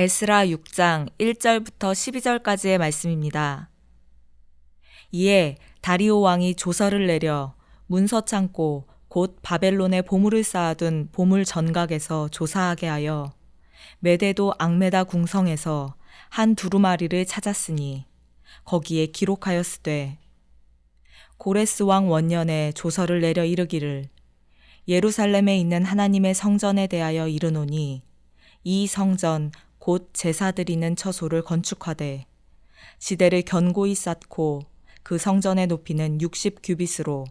에스라 6장 1절부터 12절까지의 말씀입니다. 이에 다리오 왕이 조서를 내려 문서 창고 곧 바벨론에 보물을 쌓아둔 보물 전각에서 조사하게 하여 메데도 앙메다 궁성에서 한 두루마리를 찾았으니 거기에 기록하였으되 고레스 왕 원년에 조서를 내려 이르기를 예루살렘에 있는 하나님의 성전에 대하여 이르노니 이 성전 곧 제사 드리는 처소를 건축하되 지대를 견고히 쌓고 그 성전의 높이는 60규빗으로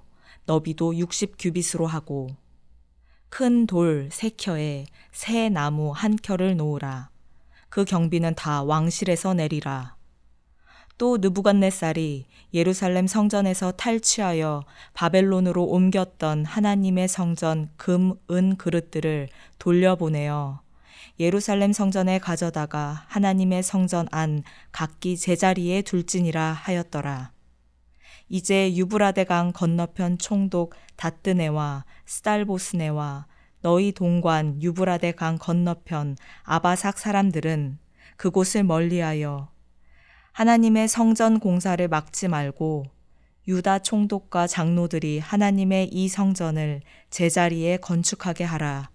너비도 60규빗으로 하고 큰 돌 3켜에 새 나무 1켜를 놓으라. 그 경비는 다 왕실에서 내리라. 또 느부갓네살이 예루살렘 성전에서 탈취하여 바벨론으로 옮겼던 하나님의 성전 금, 은 그릇들을 돌려보내어 예루살렘 성전에 가져다가 하나님의 성전 안 각기 제자리에 둘지니라 하였더라. 이제 유브라데 강 건너편 총독 다뜨네와 스달보스네와 너희 동관 유브라데 강 건너편 아바삭 사람들은 그곳을 멀리하여 하나님의 성전 공사를 막지 말고 유다 총독과 장로들이 하나님의 이 성전을 제자리에 건축하게 하라.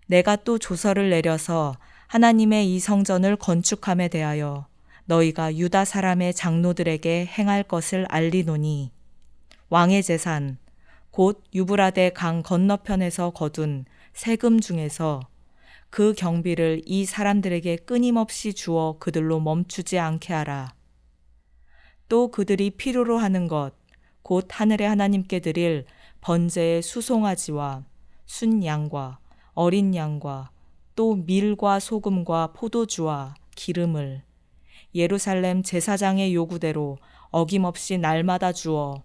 내가 또 조서를 내려서 하나님의 이 성전을 건축함에 대하여 너희가 유다 사람의 장로들에게 행할 것을 알리노니 왕의 재산 곧 유브라데 강 건너편에서 거둔 세금 중에서 그 경비를 이 사람들에게 끊임없이 주어 그들로 멈추지 않게 하라. 또 그들이 필요로 하는 것 곧 하늘의 하나님께 드릴 번제의 수송아지와 순양과 어린 양과 또 밀과 소금과 포도주와 기름을 예루살렘 제사장의 요구대로 어김없이 날마다 주어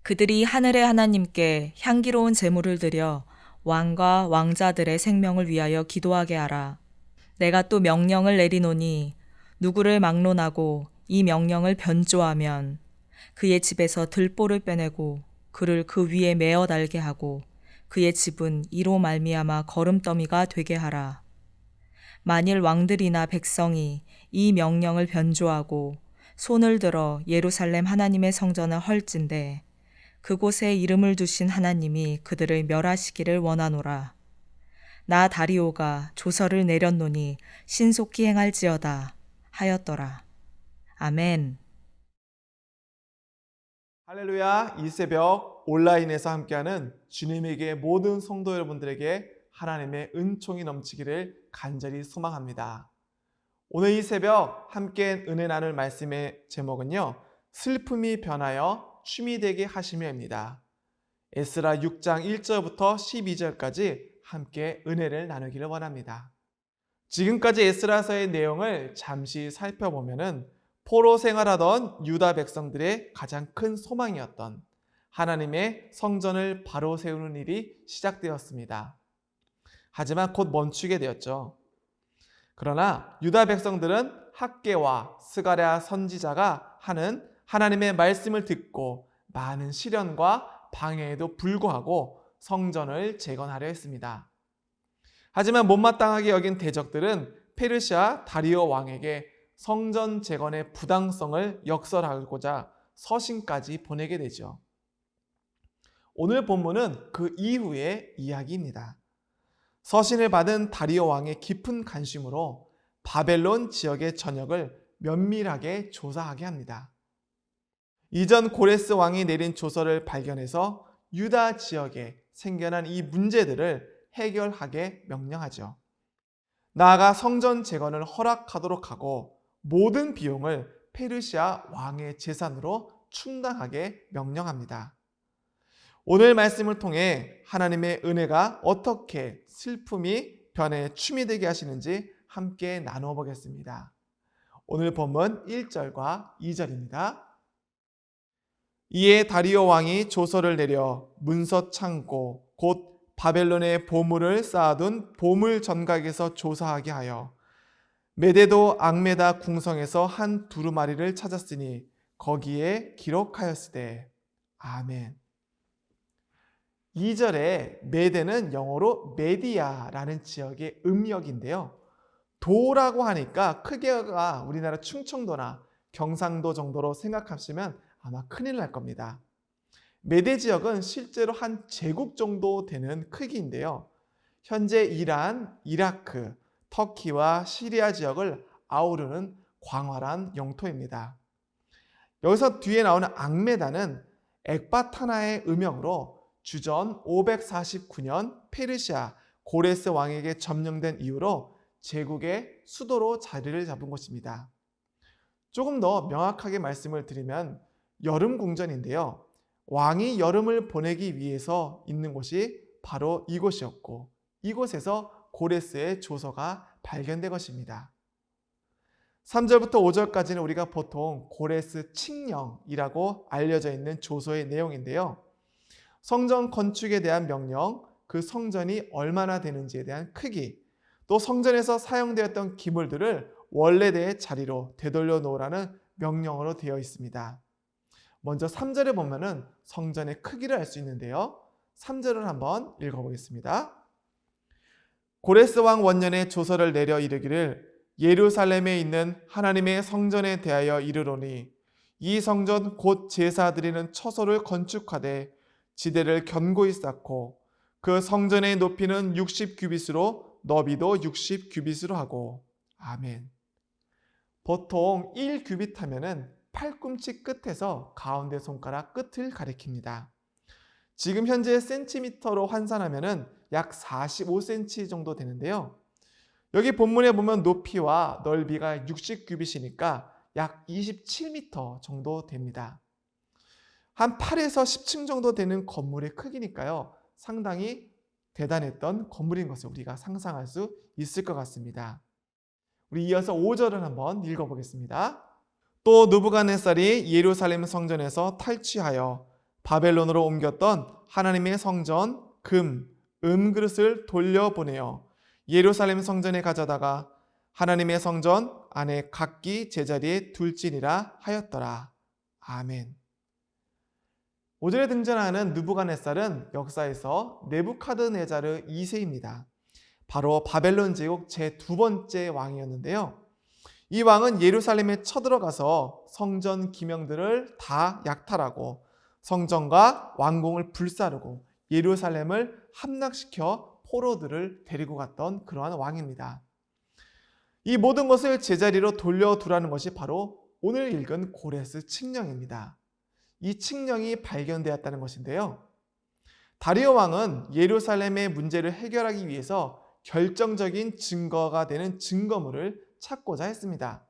그들이 하늘의 하나님께 향기로운 제물을 드려 왕과 왕자들의 생명을 위하여 기도하게 하라. 내가 또 명령을 내리노니 누구를 막론하고 이 명령을 변조하면 그의 집에서 들보를 빼내고 그를 그 위에 메어 달게 하고 그의 집은 이로 말미암아 거름더미가 되게 하라. 만일 왕들이나 백성이 이 명령을 변조하고 손을 들어 예루살렘 하나님의 성전을 헐진대 그곳에 이름을 두신 하나님이 그들을 멸하시기를 원하노라. 나 다리오가 조서를 내렸노니 신속히 행할지어다 하였더라. 아멘. 할렐루야. 이 새벽 온라인에서 함께하는 주님에게 모든 성도 여러분들에게 하나님의 은총이 넘치기를 간절히 소망합니다. 오늘 이 새벽 함께 은혜 나눌 말씀의 제목은요, 슬픔이 변하여 춤이 되게 하심이입니다. 에스라 6장 1절부터 12절까지 함께 은혜를 나누기를 원합니다. 지금까지 에스라서의 내용을 잠시 살펴보면은 포로 생활하던 유다 백성들의 가장 큰 소망이었던 하나님의 성전을 바로 세우는 일이 시작되었습니다. 하지만 곧 멈추게 되었죠. 그러나 유다 백성들은 학개와 스가랴 선지자가 하는 하나님의 말씀을 듣고 많은 시련과 방해에도 불구하고 성전을 재건하려 했습니다. 하지만 못마땅하게 여긴 대적들은 페르시아 다리오 왕에게 성전 재건의 부당성을 역설하고자 서신까지 보내게 되죠. 오늘 본문은 그 이후의 이야기입니다. 서신을 받은 다리오 왕의 깊은 관심으로 바벨론 지역의 전역을 면밀하게 조사하게 합니다. 이전 고레스 왕이 내린 조서를 발견해서 유다 지역에 생겨난 이 문제들을 해결하게 명령하죠. 나아가 성전 재건을 허락하도록 하고 모든 비용을 페르시아 왕의 재산으로 충당하게 명령합니다. 오늘 말씀을 통해 하나님의 은혜가 어떻게 슬픔이 변해 춤이 되게 하시는지 함께 나누어 보겠습니다. 오늘 본문 1절과 2절입니다. 이에 다리오 왕이 조서를 내려 문서 창고 곧 바벨론의 보물을 쌓아둔 보물 전각에서 조사하게 하여 메데도 앙메다 궁성에서 한 두루마리를 찾았으니 거기에 기록하였으되 아멘. 2절에 메데는 영어로 메디아라는 지역의 음역인데요. 도라고 하니까 크기가 우리나라 충청도나 경상도 정도로 생각하시면 아마 큰일 날 겁니다. 메대 지역은 실제로 한 제국 정도 되는 크기인데요. 현재 이란, 이라크, 터키와 시리아 지역을 아우르는 광활한 영토입니다. 여기서 뒤에 나오는 앙메다는 엑바타나의 음역으로 주전 549년 페르시아 고레스 왕에게 점령된 이후로 제국의 수도로 자리를 잡은 곳입니다. 조금 더 명확하게 말씀을 드리면 여름 궁전인데요. 왕이 여름을 보내기 위해서 있는 곳이 바로 이곳이었고 이곳에서 고레스의 조서가 발견된 것입니다. 3절부터 5절까지는 우리가 보통 고레스 칙령이라고 알려져 있는 조서의 내용인데요. 성전 건축에 대한 명령, 그 성전이 얼마나 되는지에 대한 크기, 또 성전에서 사용되었던 기물들을 원래대의 자리로 되돌려 놓으라는 명령으로 되어 있습니다. 먼저 3절에 보면은 성전의 크기를 알 수 있는데요. 3절을 한번 읽어보겠습니다. 고레스 왕 원년에 조서를 내려 이르기를 예루살렘에 있는 하나님의 성전에 대하여 이르노니 이 성전 곧 제사 드리는 처소를 건축하되 지대를 견고히 쌓고 그 성전의 높이는 60규빗으로 너비도 60규빗으로 하고 아멘. 보통 1규빗 하면은 팔꿈치 끝에서 가운데 손가락 끝을 가리킵니다. 지금 현재 센티미터로 환산하면은 약 45cm 정도 되는데요. 여기 본문에 보면 높이와 넓이가 60규빗이니까 약 27m 정도 됩니다. 한 8에서 10층 정도 되는 건물의 크기니까요. 상당히 대단했던 건물인 것을 우리가 상상할 수 있을 것 같습니다. 우리 이어서 5절을 한번 읽어보겠습니다. 또 느부갓네살이 예루살렘 성전에서 탈취하여 바벨론으로 옮겼던 하나님의 성전 금, 음그릇을 돌려보내어 예루살렘 성전에 가져다가 하나님의 성전 안에 각기 제자리에 둘지니라 하였더라. 아멘. 5절에 등장하는 느부갓네살은 역사에서 네부카드네자르 2세입니다. 바로 바벨론 제국 제2번째 왕이었는데요. 이 왕은 예루살렘에 쳐들어가서 성전 기명들을 다 약탈하고 성전과 왕궁을 불사르고 예루살렘을 함락시켜 포로들을 데리고 갔던 그러한 왕입니다. 이 모든 것을 제자리로 돌려두라는 것이 바로 오늘 읽은 고레스 칙령입니다. 이 칙령이 발견되었다는 것인데요. 다리오 왕은 예루살렘의 문제를 해결하기 위해서 결정적인 증거가 되는 증거물을 찾고자 했습니다.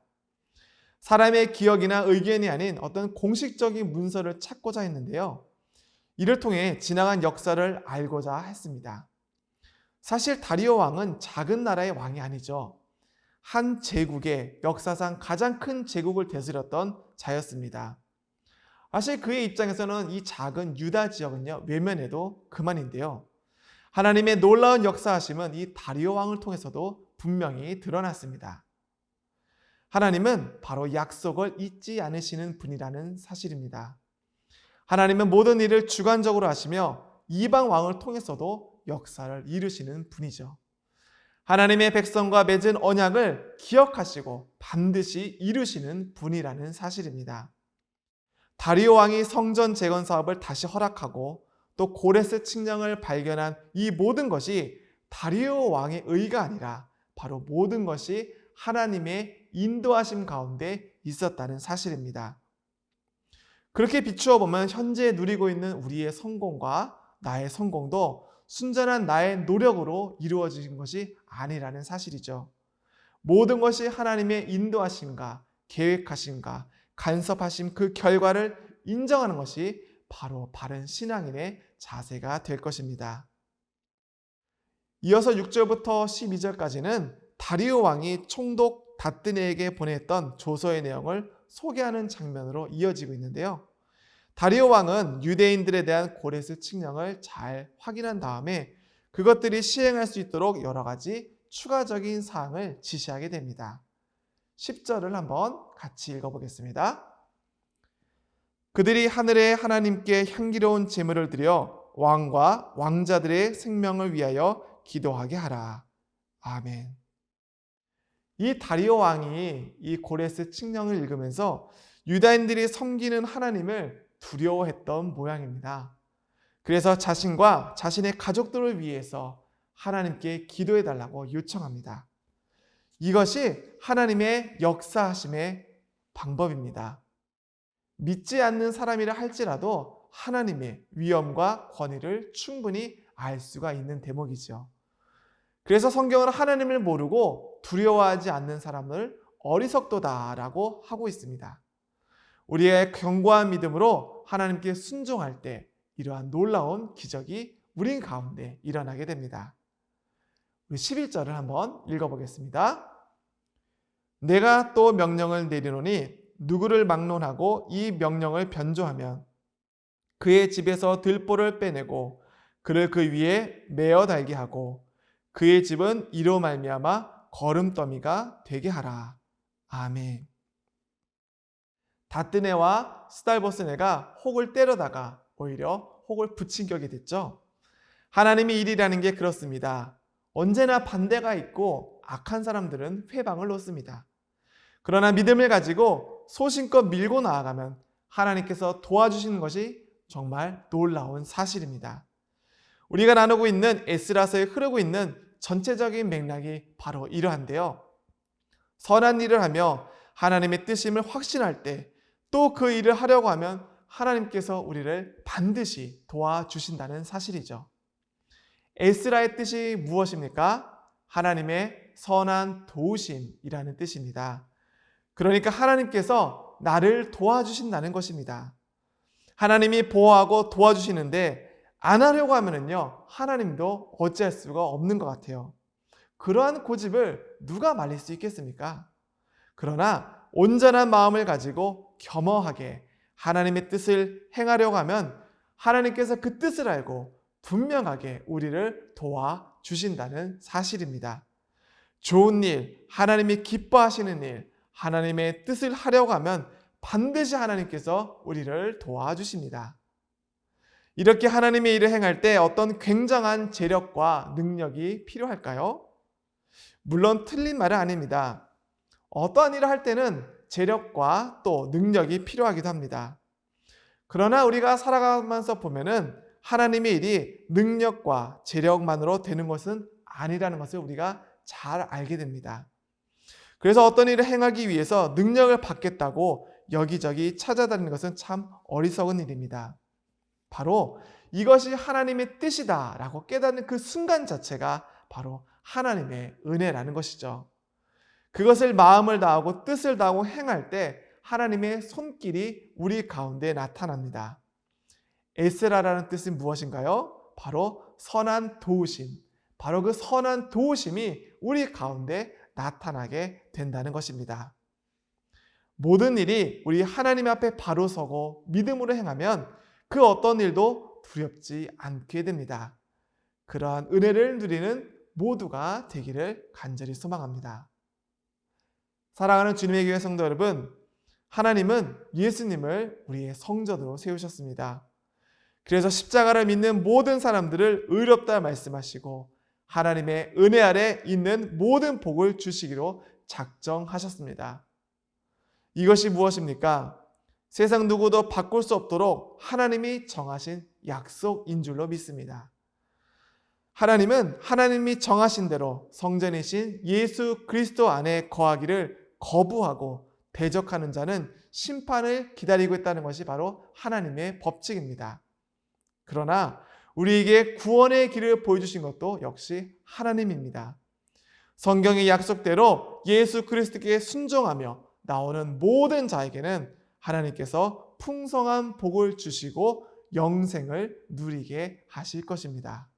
사람의 기억이나 의견이 아닌 어떤 공식적인 문서를 찾고자 했는데요. 이를 통해 지나간 역사를 알고자 했습니다. 사실 다리오 왕은 작은 나라의 왕이 아니죠. 한 제국의 역사상 가장 큰 제국을 다스렸던 자였습니다. 사실 그의 입장에서는 이 작은 유다 지역은요, 외면해도 그만인데요. 하나님의 놀라운 역사하심은 이 다리오 왕을 통해서도 분명히 드러났습니다. 하나님은 바로 약속을 잊지 않으시는 분이라는 사실입니다. 하나님은 모든 일을 주관적으로 하시며 이방 왕을 통해서도 역사를 이루시는 분이죠. 하나님의 백성과 맺은 언약을 기억하시고 반드시 이루시는 분이라는 사실입니다. 다리오 왕이 성전 재건 사업을 다시 허락하고 또 고레스 칙령을 발견한 이 모든 것이 다리오 왕의 의가 아니라 바로 모든 것이 하나님의 인도하심 가운데 있었다는 사실입니다. 그렇게 비추어 보면 현재 누리고 있는 우리의 성공과 나의 성공도 순전한 나의 노력으로 이루어진 것이 아니라는 사실이죠. 모든 것이 하나님의 인도하심과 계획하심과 간섭하심 그 결과를 인정하는 것이 바로 바른 신앙인의 자세가 될 것입니다. 이어서 6절부터 12절까지는 다리오 왕이 총독 다뜨네에게 보냈던 조서의 내용을 소개하는 장면으로 이어지고 있는데요. 다리오 왕은 유대인들에 대한 고레스 칙령을 잘 확인한 다음에 그것들이 시행할 수 있도록 여러 가지 추가적인 사항을 지시하게 됩니다. 10절을 한번 같이 읽어보겠습니다. 그들이 하늘의 하나님께 향기로운 제물을 드려 왕과 왕자들의 생명을 위하여 기도하게 하라. 아멘. 이 다리오 왕이 이 고레스 칙령을 읽으면서 유다인들이 섬기는 하나님을 두려워했던 모양입니다. 그래서 자신과 자신의 가족들을 위해서 하나님께 기도해 달라고 요청합니다. 이것이 하나님의 역사하심의 방법입니다. 믿지 않는 사람이라 할지라도 하나님의 위엄과 권위를 충분히 알 수가 있는 대목이죠. 그래서 성경은 하나님을 모르고 두려워하지 않는 사람을 어리석도다라고 하고 있습니다. 우리의 견고한 믿음으로 하나님께 순종할 때 이러한 놀라운 기적이 우리 가운데 일어나게 됩니다. 우리 11절을 한번 읽어보겠습니다. 내가 또 명령을 내리노니 누구를 막론하고 이 명령을 변조하면 그의 집에서 들보를 빼내고 그를 그 위에 메어 달게 하고 그의 집은 이로 말미암아 거름더미가 되게 하라. 아멘. 다뜨네와 스달보스네가 혹을 때려다가 오히려 혹을 붙인 격이 됐죠. 하나님의 일이라는 게 그렇습니다. 언제나 반대가 있고 악한 사람들은 회방을 놓습니다. 그러나 믿음을 가지고 소신껏 밀고 나아가면 하나님께서 도와주시는 것이 정말 놀라운 사실입니다. 우리가 나누고 있는 에스라서에 흐르고 있는 전체적인 맥락이 바로 이러한데요. 선한 일을 하며 하나님의 뜻임을 확신할 때 또 그 일을 하려고 하면 하나님께서 우리를 반드시 도와주신다는 사실이죠. 에스라의 뜻이 무엇입니까? 하나님의 선한 도우심이라는 뜻입니다. 그러니까 하나님께서 나를 도와주신다는 것입니다. 하나님이 보호하고 도와주시는데 안 하려고 하면은요, 하나님도 어찌할 수가 없는 것 같아요. 그러한 고집을 누가 말릴 수 있겠습니까? 그러나 온전한 마음을 가지고 겸허하게 하나님의 뜻을 행하려고 하면 하나님께서 그 뜻을 알고 분명하게 우리를 도와주신다는 사실입니다. 좋은 일, 하나님이 기뻐하시는 일, 하나님의 뜻을 하려고 하면 반드시 하나님께서 우리를 도와주십니다. 이렇게 하나님의 일을 행할 때 어떤 굉장한 재력과 능력이 필요할까요? 물론 틀린 말은 아닙니다. 어떠한 일을 할 때는 재력과 또 능력이 필요하기도 합니다. 그러나 우리가 살아가면서 보면은 하나님의 일이 능력과 재력만으로 되는 것은 아니라는 것을 우리가 잘 알게 됩니다. 그래서 어떤 일을 행하기 위해서 능력을 받겠다고 여기저기 찾아다니는 것은 참 어리석은 일입니다. 바로 이것이 하나님의 뜻이다라고 깨닫는 그 순간 자체가 바로 하나님의 은혜라는 것이죠. 그것을 마음을 다하고 뜻을 다하고 행할 때 하나님의 손길이 우리 가운데 나타납니다. 에스라라는 뜻은 무엇인가요? 바로 선한 도우심. 바로 그 선한 도우심이 우리 가운데 나타나게 된다는 것입니다. 모든 일이 우리 하나님 앞에 바로 서고 믿음으로 행하면 그 어떤 일도 두렵지 않게 됩니다. 그러한 은혜를 누리는 모두가 되기를 간절히 소망합니다. 사랑하는 주님의 교회 성도 여러분, 하나님은 예수님을 우리의 성전으로 세우셨습니다. 그래서 십자가를 믿는 모든 사람들을 의롭다 말씀하시고 하나님의 은혜 아래 있는 모든 복을 주시기로 작정하셨습니다. 이것이 무엇입니까? 세상 누구도 바꿀 수 없도록 하나님이 정하신 약속인 줄로 믿습니다. 하나님은 하나님이 정하신 대로 성전이신 예수 그리스도 안에 거하기를 거부하고 대적하는 자는 심판을 기다리고 있다는 것이 바로 하나님의 법칙입니다. 그러나 우리에게 구원의 길을 보여주신 것도 역시 하나님입니다. 성경의 약속대로 예수 그리스도께 순종하며 나오는 모든 자에게는 하나님께서 풍성한 복을 주시고 영생을 누리게 하실 것입니다.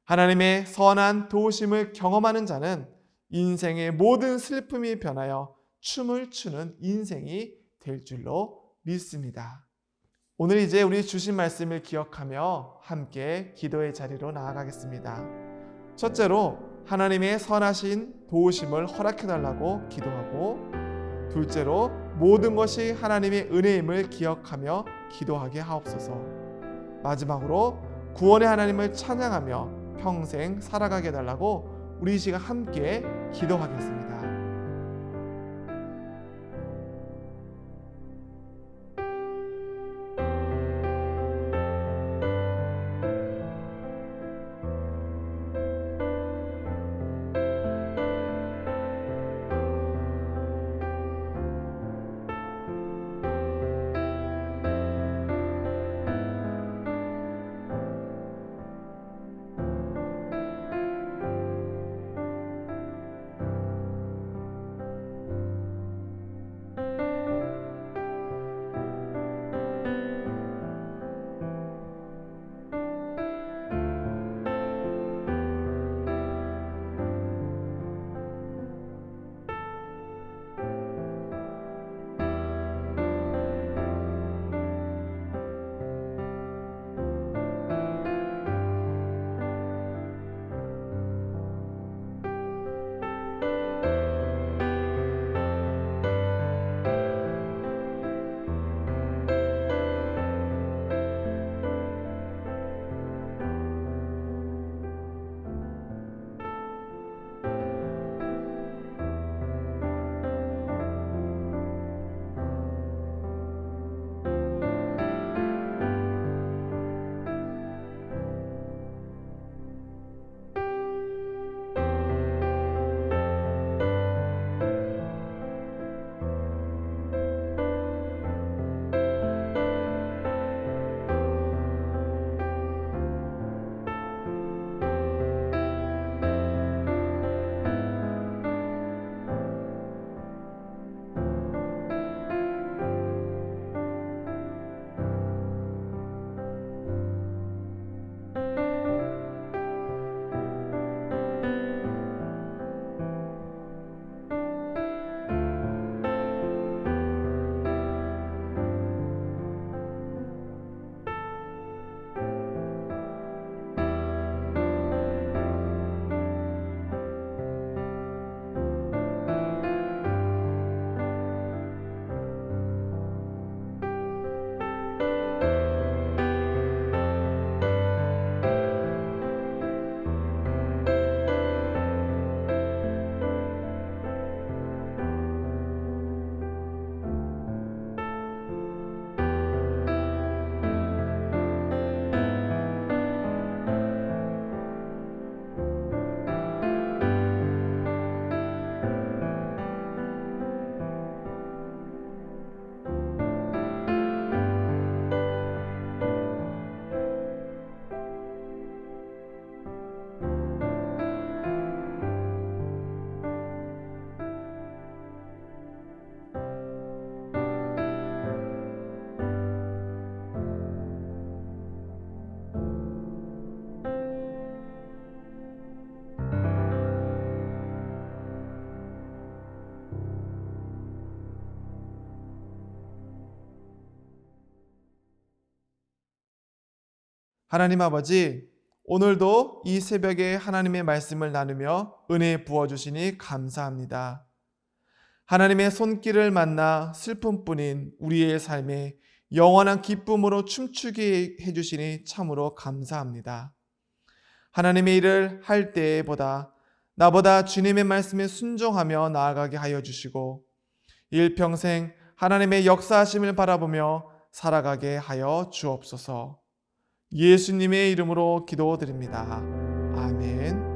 하나님의 선한 도우심을 경험하는 자는 인생의 모든 슬픔이 변하여 춤을 추는 인생이 될 줄로 믿습니다. 오늘 이제 우리 주신 말씀을 기억하며 함께 기도의 자리로 나아가겠습니다. 첫째로 하나님의 선하신 도우심을 허락해달라고 기도하고, 둘째로 모든 것이 하나님의 은혜임을 기억하며 기도하게 하옵소서. 마지막으로 구원의 하나님을 찬양하며 평생 살아가게 해달라고 우리 시간 함께 기도하겠습니다. 하나님 아버지, 오늘도 이 새벽에 하나님의 말씀을 나누며 은혜 부어주시니 감사합니다. 하나님의 손길을 만나 슬픔뿐인 우리의 삶에 영원한 기쁨으로 춤추게 해주시니 참으로 감사합니다. 하나님의 일을 할 때보다 나보다 주님의 말씀에 순종하며 나아가게 하여 주시고 일평생 하나님의 역사하심을 바라보며 살아가게 하여 주옵소서. 예수님의 이름으로 기도드립니다. 아멘.